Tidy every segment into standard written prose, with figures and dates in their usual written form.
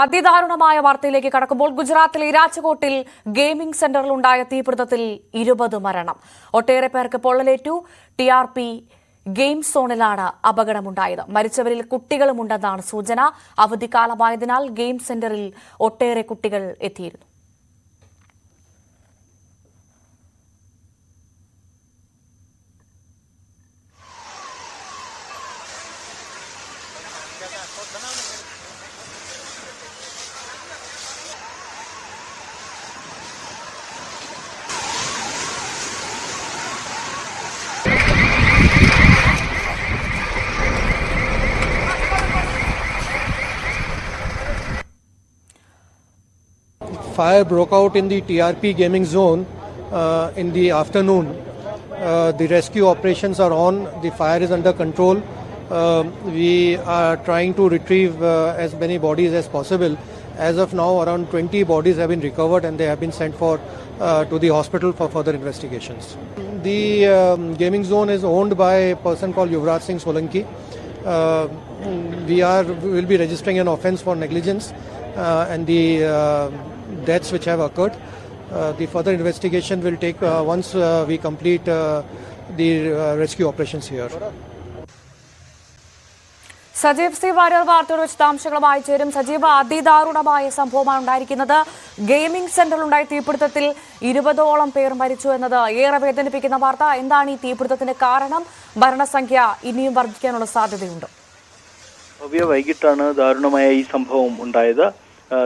അതിദാരുണമായ വാർത്തയിലേക്ക് കടക്കുമ്പോൾ ഗുജറാത്തിലെ രാജ്കോട്ടിൽ ഗെയിമിംഗ് സെന്ററിൽ ഉണ്ടായ തീപിടുത്തത്തിൽ 20 മരണം. ഒട്ടേറെ പേർക്ക് പൊള്ളലേറ്റു. TRP ഗെയിം സോണിലാണ് അപകടമുണ്ടായത്. മരിച്ചവരിൽ കുട്ടികളുമുണ്ടെന്നാണ് സൂചന. അവധിക്കാലമായതിനാൽ ഗെയിം സെന്ററിൽ ഒട്ടേറെ കുട്ടികൾ എത്തിയിരുന്നു. Fire broke out in the TRP gaming zone in the afternoon. The rescue operations are on. The fire is under control. We are trying to retrieve as many bodies as possible. As of now, around 20 bodies have been recovered and they have been sent to the hospital for further investigations. The gaming zone is owned by a person called Yuvraj Singh Solanki. We will be registering an offence for negligence and the deaths which have occurred. The further investigation will take once we complete the rescue operations here. Sajeev C Warrier വാർത്തയുടെ വിശദാംശങ്ങളുമായി ചേരും. സജീവ്, അതിദാരുണമായ സംഭവമാണ് ഉണ്ടായിരിക്കുന്നത്. Gaming സെന്ററിലുണ്ടായ തീപിടുത്തത്തിൽ 20ഓളം പേർ മരിച്ചു എന്നത് ഏറെ വേദനിപ്പിക്കുന്ന വാർത്ത. എന്താണ് ഈ തീപിടുത്തത്തിന്റെ കാരണം? മരണസംഖ്യ ഇനിയും വർദ്ധിക്കാനുള്ള സാധ്യതയുണ്ട്. വൈകിട്ടാണ് ദാരുണമായ ഈ സംഭവം ഉണ്ടായത്.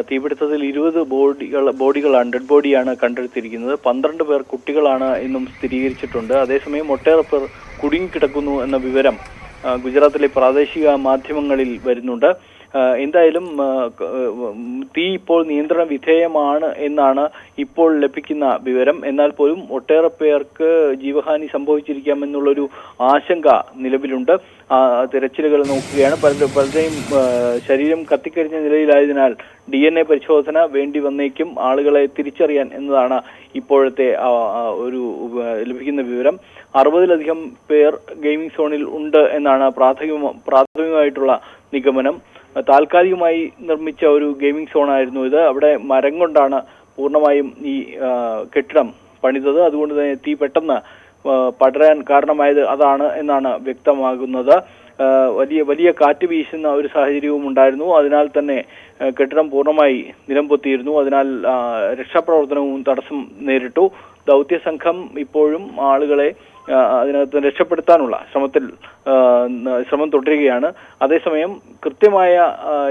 തീപിടുത്തത്തിൽ 20 ബോഡികളാണ്, ഡെഡ് ബോഡിയാണ് കണ്ടെടുത്തിരിക്കുന്നത്. 12 പേർ കുട്ടികളാണ് എന്നും സ്ഥിരീകരിച്ചിട്ടുണ്ട്. അതേസമയം ഒട്ടേറെ പേർ കുടുങ്ങിക്കിടക്കുന്നു എന്ന വിവരം ഗുജറാത്തിലെ പ്രാദേശിക മാധ്യമങ്ങളിൽ വരുന്നുണ്ട്. എന്തായാലും തീ ഇപ്പോൾ നിയന്ത്രണ വിധേയമാണ് എന്നാണ് ഇപ്പോൾ ലഭിക്കുന്ന വിവരം. എന്നാൽ പോലും ഒട്ടേറെ പേർക്ക് ജീവഹാനി സംഭവിച്ചിരിക്കാമെന്നുള്ളൊരു ആശങ്ക നിലവിലുണ്ട്. തിരച്ചിലുകൾ നോക്കുകയാണ്. പലരുടെയും ശരീരം കത്തിക്കരിഞ്ഞ നിലയിലായതിനാൽ DNA പരിശോധന വേണ്ടി വന്നേക്കും ആളുകളെ തിരിച്ചറിയാൻ എന്നതാണ് ഇപ്പോഴത്തെ ഒരു ലഭിക്കുന്ന വിവരം. 60-ലധികം പേർ ഗെയിമിംഗ് സോണിൽ ഉണ്ട് എന്നാണ് പ്രാഥമികമായിട്ടുള്ള നിഗമനം. താൽക്കാലികമായി നിർമ്മിച്ച ഒരു ഗെയിമിംഗ് സോണായിരുന്നു ഇത്. അവിടെ മരം കൊണ്ടാണ് പൂർണ്ണമായും ഈ കെട്ടിടം പണിതത്. അതുകൊണ്ട് തന്നെ തീ പെട്ടെന്ന് പടരാൻ കാരണമായത് അതാണ് എന്നാണ് വ്യക്തമാകുന്നത്. വലിയ കാറ്റ് വീശുന്ന ഒരു സാഹചര്യവും ഉണ്ടായിരുന്നു. അതിനാൽ തന്നെ കെട്ടിടം പൂർണ്ണമായി നിലംപൊത്തിയിരുന്നു. അതിനാൽ രക്ഷാപ്രവർത്തനവും തടസ്സം നേരിട്ടു. ദൗത്യസംഘം ഇപ്പോഴും ആളുകളെ അതിനകത്ത് രക്ഷപ്പെടുത്താനുള്ള ശ്രമം തുടരുകയാണ്. അതേസമയം കൃത്യമായ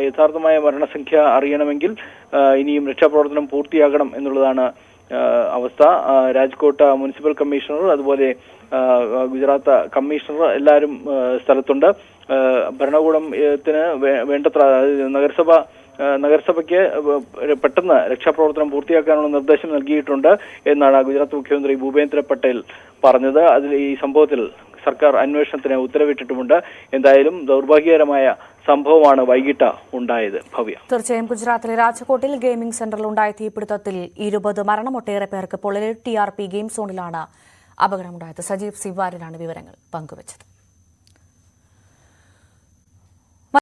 യഥാർത്ഥമായ മരണസംഖ്യ അറിയണമെങ്കിൽ ഇനിയും രക്ഷാപ്രവർത്തനം പൂർത്തിയാകണം എന്നുള്ളതാണ് അവസ്ഥ. രാജ്കോട്ട് മുനിസിപ്പൽ കമ്മീഷണർ, അതുപോലെ ഗുജറാത്ത് കമ്മീഷണർ എല്ലാവരും സ്ഥലത്തുണ്ട്. ഭരണകൂടത്തിന് വേണ്ടത്ര നഗരസഭയ്ക്ക് പെട്ടെന്ന് രക്ഷാപ്രവർത്തനം പൂർത്തിയാക്കാനുള്ള നിർദ്ദേശം നൽകിയിട്ടുണ്ട് എന്നാണ് ഗുജറാത്ത് മുഖ്യമന്ത്രി ഭൂപേന്ദ്ര പട്ടേൽ പറഞ്ഞത്. അതിൽ ഈ സംഭവത്തിൽ സർക്കാർ അന്വേഷണത്തിന് ഉത്തരവിട്ടിട്ടുമുണ്ട്. എന്തായാലും ദൗർഭാഗ്യകരമായ സംഭവമാണ് വൈകിട്ട് ഉണ്ടായത്. ഭവ്യ, തീർച്ചയായും ഗുജറാത്തിലെ രാജ്കോട്ടിൽ ഗെയിമിംഗ് സെന്ററിൽ ഉണ്ടായ തീപിടുത്തത്തിൽ 20 മരണം, ഒട്ടേറെ പേർക്ക് പൊള്ളലേറ്റു. TRP ഗെയിം സോണിലാണ് അപകടമുണ്ടായത്. സജീവ് സി വാര്യരാണ് വിവരങ്ങൾ പങ്കുവച്ചത്.